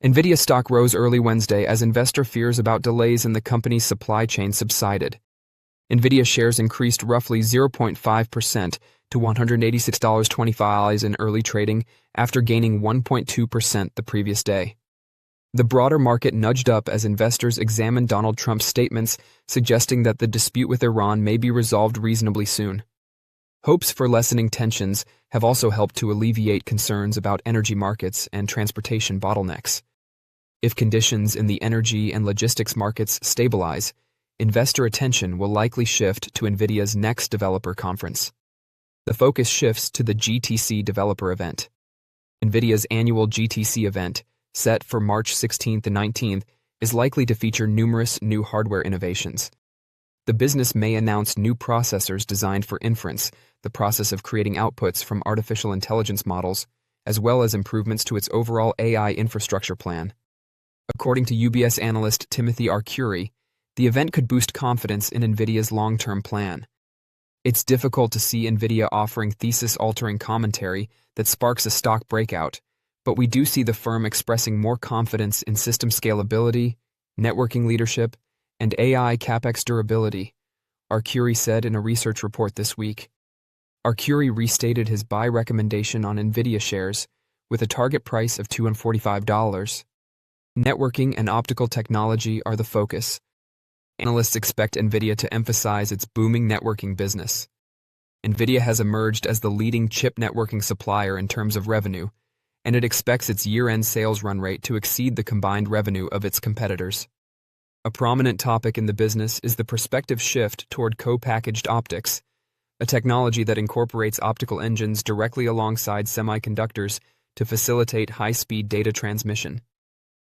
Nvidia stock rose early Wednesday as investor fears about delays in the company's supply chain subsided. Nvidia shares increased roughly 0.5% to $186.25 in early trading after gaining 1.2% the previous day. The broader market nudged up as investors examined Donald Trump's statements suggesting that the dispute with Iran may be resolved reasonably soon. Hopes for lessening tensions have also helped to alleviate concerns about energy markets and transportation bottlenecks. If conditions in the energy and logistics markets stabilize, investor attention will likely shift to Nvidia's next developer conference. The focus shifts to the GTC developer event. Nvidia's annual GTC event, set for March 16th and 19th, is likely to feature numerous new hardware innovations. The business may announce new processors designed for inference, the process of creating outputs from artificial intelligence models, as well as improvements to its overall AI infrastructure plan. According to UBS analyst Timothy Arcuri, the event could boost confidence in Nvidia's long-term plan. It's difficult to see Nvidia offering thesis-altering commentary that sparks a stock breakout, but we do see the firm expressing more confidence in system scalability, networking leadership, and AI CapEx durability, Arcuri said in a research report this week. Arcuri restated his buy recommendation on Nvidia shares with a target price of $245. Networking and optical technology are the focus. Analysts expect Nvidia to emphasize its booming networking business. Nvidia has emerged as the leading chip networking supplier in terms of revenue, and it expects its year-end sales run rate to exceed the combined revenue of its competitors. A prominent topic in the business is the prospective shift toward co-packaged optics, a technology that incorporates optical engines directly alongside semiconductors to facilitate high-speed data transmission.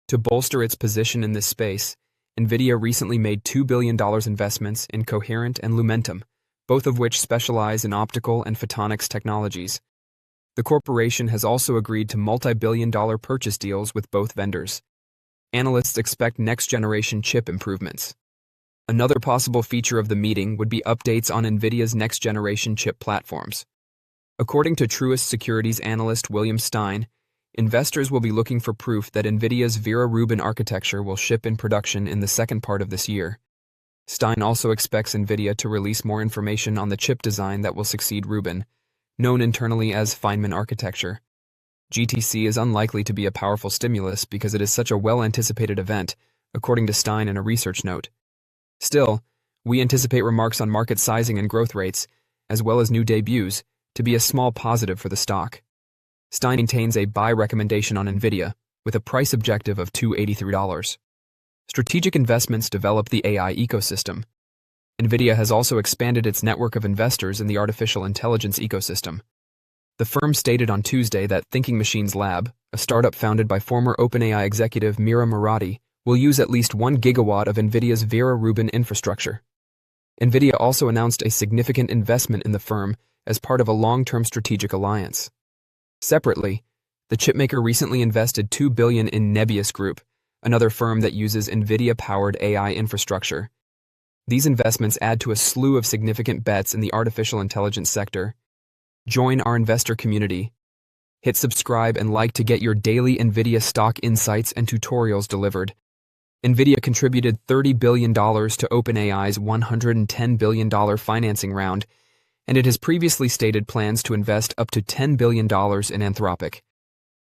To bolster its position in this space, Nvidia recently made $2 billion investments in Coherent and Lumentum, both of which specialize in optical and photonics technologies. The corporation has also agreed to multi-billion-dollar purchase deals with both vendors. Analysts expect next-generation chip improvements. Another possible feature of the meeting would be updates on Nvidia's next-generation chip platforms. According to Truist Securities analyst William Stein, investors will be looking for proof that Nvidia's Vera Rubin architecture will ship in production in the second part of this year. Stein also expects Nvidia to release more information on the chip design that will succeed Rubin, known internally as Feynman architecture. GTC is unlikely to be a powerful stimulus because it is such a well-anticipated event, according to Stein in a research note. Still, we anticipate remarks on market sizing and growth rates, as well as new debuts, to be a small positive for the stock. Stein maintains a buy recommendation on Nvidia, with a price objective of $283. Strategic investments develop the AI ecosystem. Nvidia has also expanded its network of investors in the artificial intelligence ecosystem. The firm stated on Tuesday that Thinking Machines Lab, a startup founded by former OpenAI executive Mira Murati, will use at least 1 gigawatt of Nvidia's Vera Rubin infrastructure. Nvidia also announced a significant investment in the firm as part of a long-term strategic alliance. Separately, the chipmaker recently invested $2 billion in Nebius Group, another firm that uses Nvidia-powered AI infrastructure. These investments add to a slew of significant bets in the artificial intelligence sector. Join our investor community. Hit subscribe and like to get your daily Nvidia stock insights and tutorials delivered. Nvidia contributed $30 billion to OpenAI's $110 billion financing round, and it has previously stated plans to invest up to $10 billion in Anthropic.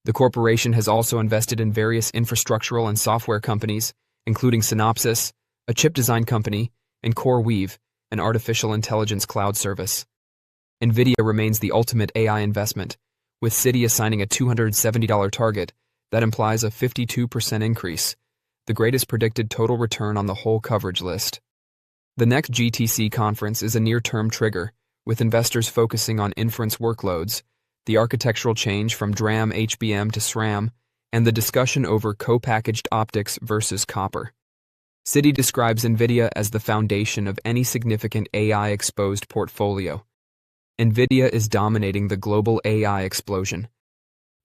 The corporation has also invested in various infrastructural and software companies, including Synopsys, a chip design company, and CoreWeave, an artificial intelligence cloud service. Nvidia remains the ultimate AI investment, with Citi assigning a $270 target that implies a 52% increase, the greatest predicted total return on the whole coverage list. The next GTC conference is a near-term trigger, with investors focusing on inference workloads, the architectural change from DRAM HBM to SRAM, and the discussion over co-packaged optics versus copper. Citi describes Nvidia as the foundation of any significant AI-exposed portfolio. Nvidia is dominating the global AI explosion.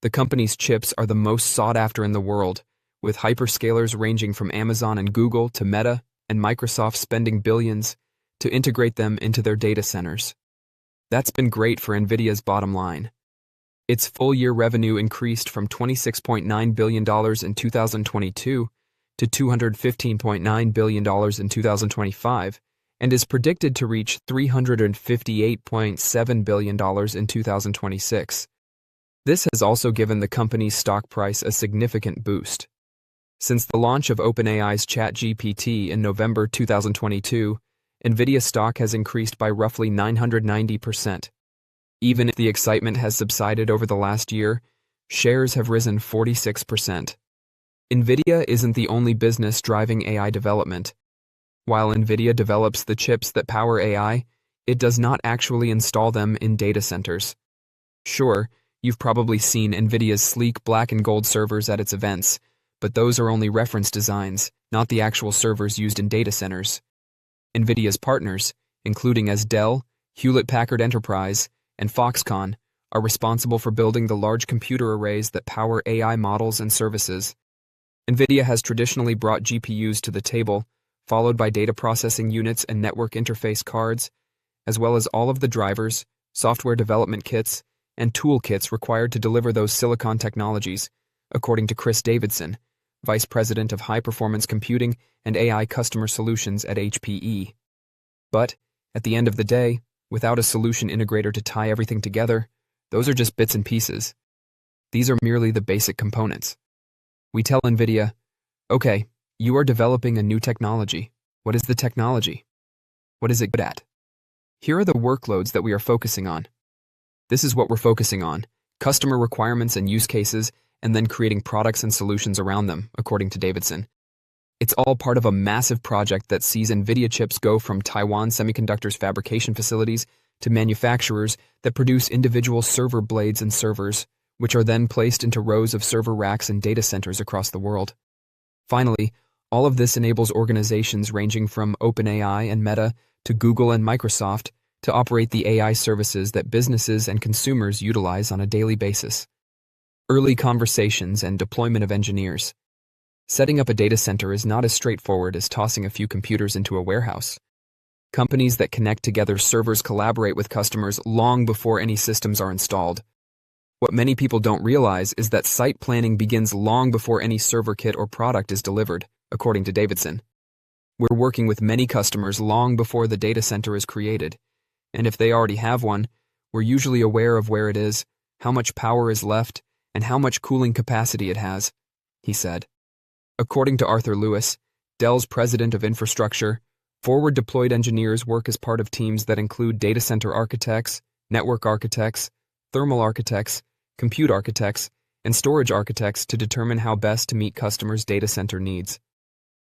The company's chips are the most sought after in the world, with hyperscalers ranging from Amazon and Google to Meta and Microsoft spending billions to integrate them into their data centers. That's been great for Nvidia's bottom line. Its full-year revenue increased from $26.9 billion in 2022 to $215.9 billion in 2025, and is predicted to reach $358.7 billion in 2026. This has also given the company's stock price a significant boost. Since the launch of OpenAI's ChatGPT in November 2022, Nvidia stock has increased by roughly 990%. Even if the excitement has subsided over the last year, shares have risen 46%. Nvidia isn't the only business driving AI development. While Nvidia develops the chips that power AI, it does not actually install them in data centers. Sure, you've probably seen Nvidia's sleek black and gold servers at its events, but those are only reference designs, not the actual servers used in data centers. Nvidia's partners, including as Dell, Hewlett-Packard Enterprise, and Foxconn, are responsible for building the large computer arrays that power AI models and services. Nvidia has traditionally brought GPUs to the table, followed by data processing units and network interface cards, as well as all of the drivers, software development kits, and toolkits required to deliver those silicon technologies, according to Chris Davidson, Vice President of High Performance Computing and AI Customer Solutions at HPE. But, at the end of the day, without a solution integrator to tie everything together, those are just bits and pieces. These are merely the basic components. We tell Nvidia, okay, you are developing a new technology. What is the technology? What is it good at? Here are the workloads that we are focusing on. This is what we're focusing on, customer requirements and use cases, and then creating products and solutions around them, according to Davidson. It's all part of a massive project that sees Nvidia chips go from Taiwan Semiconductor's fabrication facilities to manufacturers that produce individual server blades and servers, which are then placed into rows of server racks in data centers across the world. Finally, all of this enables organizations ranging from OpenAI and Meta to Google and Microsoft to operate the AI services that businesses and consumers utilize on a daily basis. Early conversations and deployment of engineers. Setting up a data center is not as straightforward as tossing a few computers into a warehouse. Companies that connect together servers collaborate with customers long before any systems are installed. What many people don't realize is that site planning begins long before any server kit or product is delivered, according to Davidson. We're working with many customers long before the data center is created, and if they already have one, we're usually aware of where it is, how much power is left, and how much cooling capacity it has, he said. According to Arthur Lewis, Dell's president of infrastructure, forward-deployed engineers work as part of teams that include data center architects, network architects, thermal architects, compute architects, and storage architects to determine how best to meet customers' data center needs.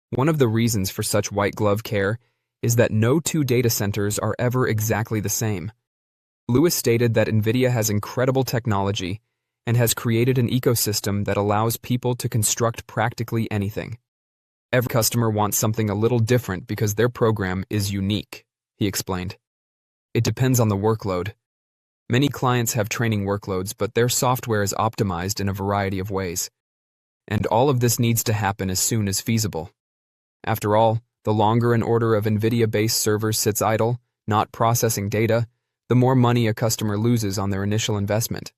One of the reasons for such white-glove care is that no two data centers are ever exactly the same. Lewis stated that Nvidia has incredible technology and has created an ecosystem that allows people to construct practically anything. Every customer wants something a little different because their program is unique, he explained. It depends on the workload. Many clients have training workloads, but their software is optimized in a variety of ways. And all of this needs to happen as soon as feasible. After all, the longer an order of Nvidia-based servers sits idle, not processing data, the more money a customer loses on their initial investment.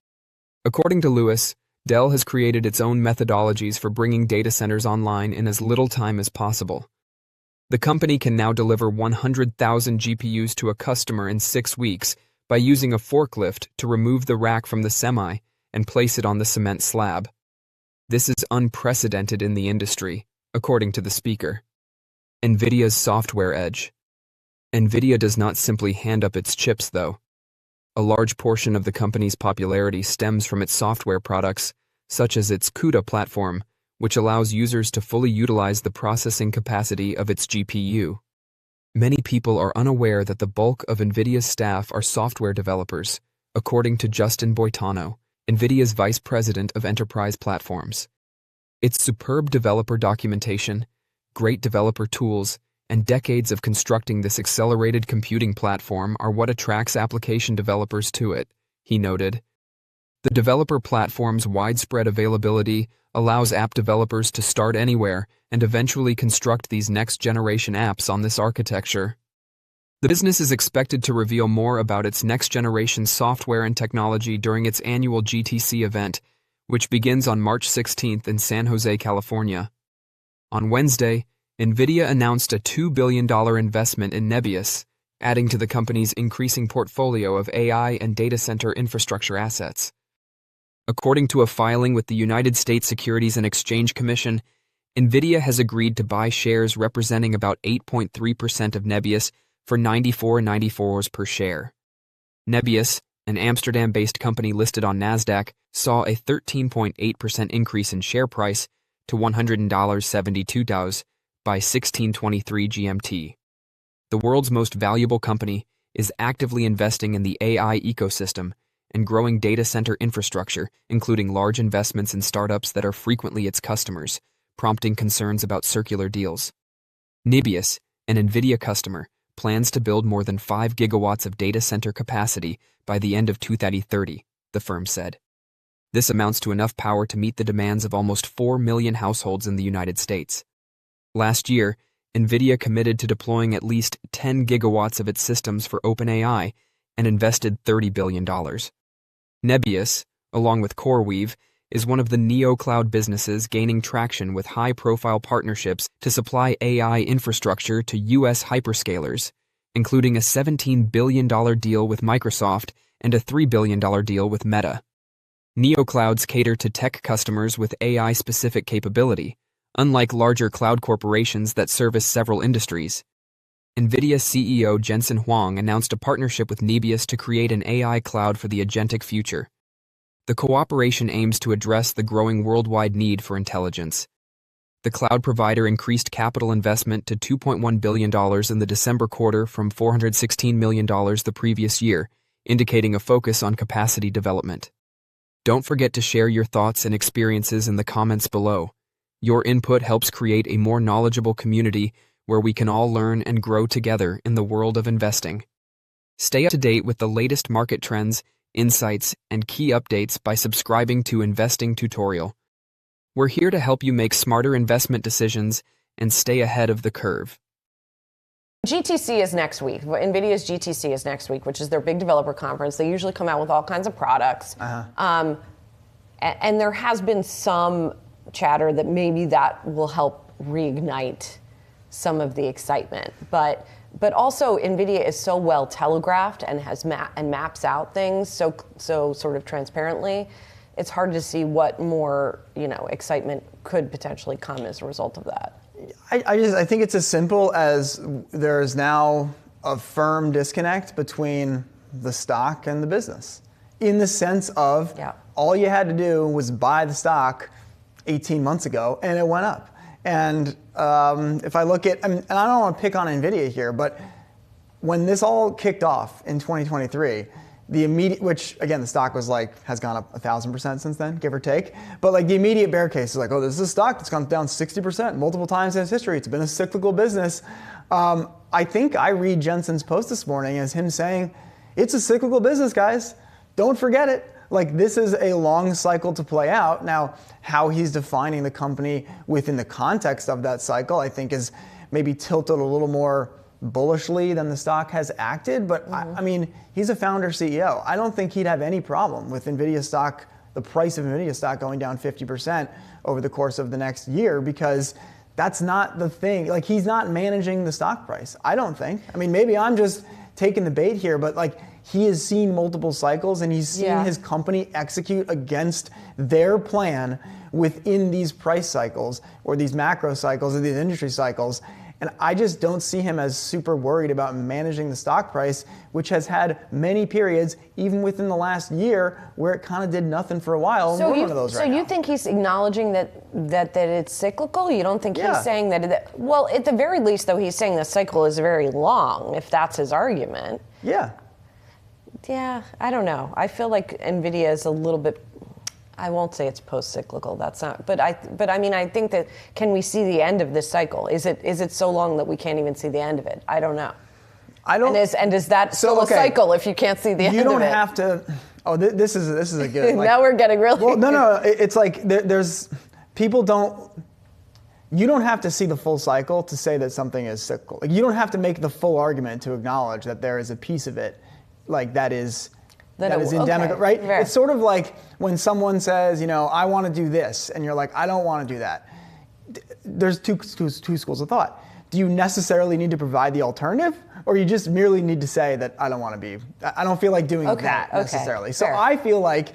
According to Lewis, Dell has created its own methodologies for bringing data centers online in as little time as possible. The company can now deliver 100,000 GPUs to a customer in 6 weeks by using a forklift to remove the rack from the semi and place it on the cement slab. This is unprecedented in the industry, according to the speaker. Nvidia's software edge. Nvidia does not simply hand up its chips, though. A large portion of the company's popularity stems from its software products, such as its CUDA platform, which allows users to fully utilize the processing capacity of its GPU. Many people are unaware that the bulk of Nvidia's staff are software developers, according to Justin Boitano, Nvidia's Vice President of Enterprise Platforms. Its superb developer documentation, great developer tools, and decades of constructing this accelerated computing platform are what attracts application developers to it, he noted. The developer platform's widespread availability allows app developers to start anywhere and eventually construct these next-generation apps on this architecture. The business is expected to reveal more about its next-generation software and technology during its annual GTC event, which begins on March 16th in San Jose, California. On Wednesday, Nvidia announced a $2 billion investment in Nebius, adding to the company's increasing portfolio of AI and data center infrastructure assets. According to a filing with the United States Securities and Exchange Commission, Nvidia has agreed to buy shares representing about 8.3% of Nebius for $94.94 per share. Nebius, an Amsterdam-based company listed on Nasdaq, saw a 13.8% increase in share price to $100.72 by 1623 GMT. The world's most valuable company is actively investing in the AI ecosystem and growing data center infrastructure, including large investments in startups that are frequently its customers, prompting concerns about circular deals. Nebius, an Nvidia customer, plans to build more than 5 gigawatts of data center capacity by the end of 2030, the firm said. This amounts to enough power to meet the demands of almost 4 million households in the United States. Last year, Nvidia committed to deploying at least 10 gigawatts of its systems for OpenAI and invested $30 billion. Nebius, along with CoreWeave, is one of the Neocloud businesses gaining traction with high-profile partnerships to supply AI infrastructure to U.S. hyperscalers, including a $17 billion deal with Microsoft and a $3 billion deal with Meta. Neoclouds cater to tech customers with AI-specific capability, unlike larger cloud corporations that service several industries. NVIDIA CEO Jensen Huang announced a partnership with Nebius to create an AI cloud for the agentic future. The cooperation aims to address the growing worldwide need for intelligence. The cloud provider increased capital investment to $2.1 billion in the December quarter from $416 million the previous year, indicating a focus on capacity development. Don't forget to share your thoughts and experiences in the comments below. Your input helps create a more knowledgeable community where we can all learn and grow together in the world of investing. Stay up to date with the latest market trends, insights, and key updates by subscribing to Investing Tutorial. We're here to help you make smarter investment decisions and stay ahead of the curve. GTC is next week. NVIDIA's GTC is next week, which is their big developer conference. They usually come out with all kinds of products. And there has been some chatter that maybe that will help reignite some of the excitement. But also NVIDIA is so well telegraphed and has maps out things so sort of transparently. It's hard to see what more excitement could potentially come as a result of that. I think it's as simple as there is now a firm disconnect between the stock and the business, in the sense of all you had to do was buy the stock 18 months ago and it went up. And if I look at, and I don't want to pick on NVIDIA here, but when this all kicked off in 2023, the immediate, which again, the stock was has gone up 1,000% since then, give or take. But the immediate bear case is oh, this is a stock that's gone down 60% multiple times in its history. It's been a cyclical business. I think I read Jensen's post this morning as him saying, it's a cyclical business, guys. Don't forget it. This is a long cycle to play out. Now, how he's defining the company within the context of that cycle, I think is maybe tilted a little more bullishly than the stock has acted. But I mean, he's a founder CEO. I don't think he'd have any problem with NVIDIA stock, the price of NVIDIA stock going down 50% over the course of the next year, because that's not the thing. He's not managing the stock price, I don't think. I mean, maybe I'm just taking the bait here, but he has seen multiple cycles and he's seen his company execute against their plan within these price cycles or these macro cycles or these industry cycles. And I just don't see him as super worried about managing the stock price, which has had many periods, even within the last year, where it kind of did nothing for a while. So you think he's acknowledging that it's cyclical? You don't think he's saying that? Well, at the very least, though, he's saying the cycle is very long, if that's his argument. Yeah. Yeah, I don't know. I feel like NVIDIA is a little bit, I won't say it's post-cyclical, that's not, but I mean, I think that, can we see the end of this cycle? Is it so long that we can't even see the end of it? I don't know. And is that still a cycle if you can't see the end of it? You don't have to, this is a good, now we're getting really. Well, no, it's there's, people don't, you don't have to see the full cycle to say that something is cyclical. Like, you don't have to make the full argument to acknowledge that there is a piece of it like that is endemic, okay, right? fair. It's sort of like when someone says, I want to do this, and you're like, I don't want to do that. There's two schools of thought. Do you necessarily need to provide the alternative, or you just merely need to say that I don't feel like doing that necessarily. So I feel like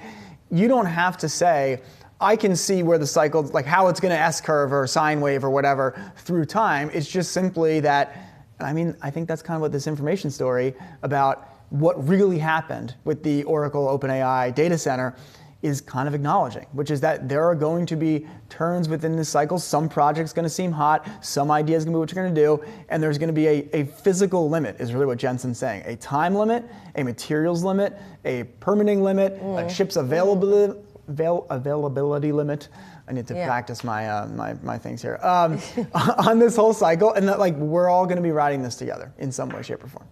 you don't have to say, I can see where the cycle, like how it's going to S-curve or sine wave or whatever through time. It's just simply that, I think that's kind of what this information story about what really happened with the Oracle OpenAI data center is kind of acknowledging, which is that there are going to be turns within this cycle. Some projects going to seem hot, some ideas going to be what you're going to do, and there's going to be a physical limit is really what Jensen's saying. A time limit, a materials limit, a permitting limit, a chip's availability limit. I need to practice my things here on this whole cycle, and that we're all going to be riding this together in some way, shape, or form.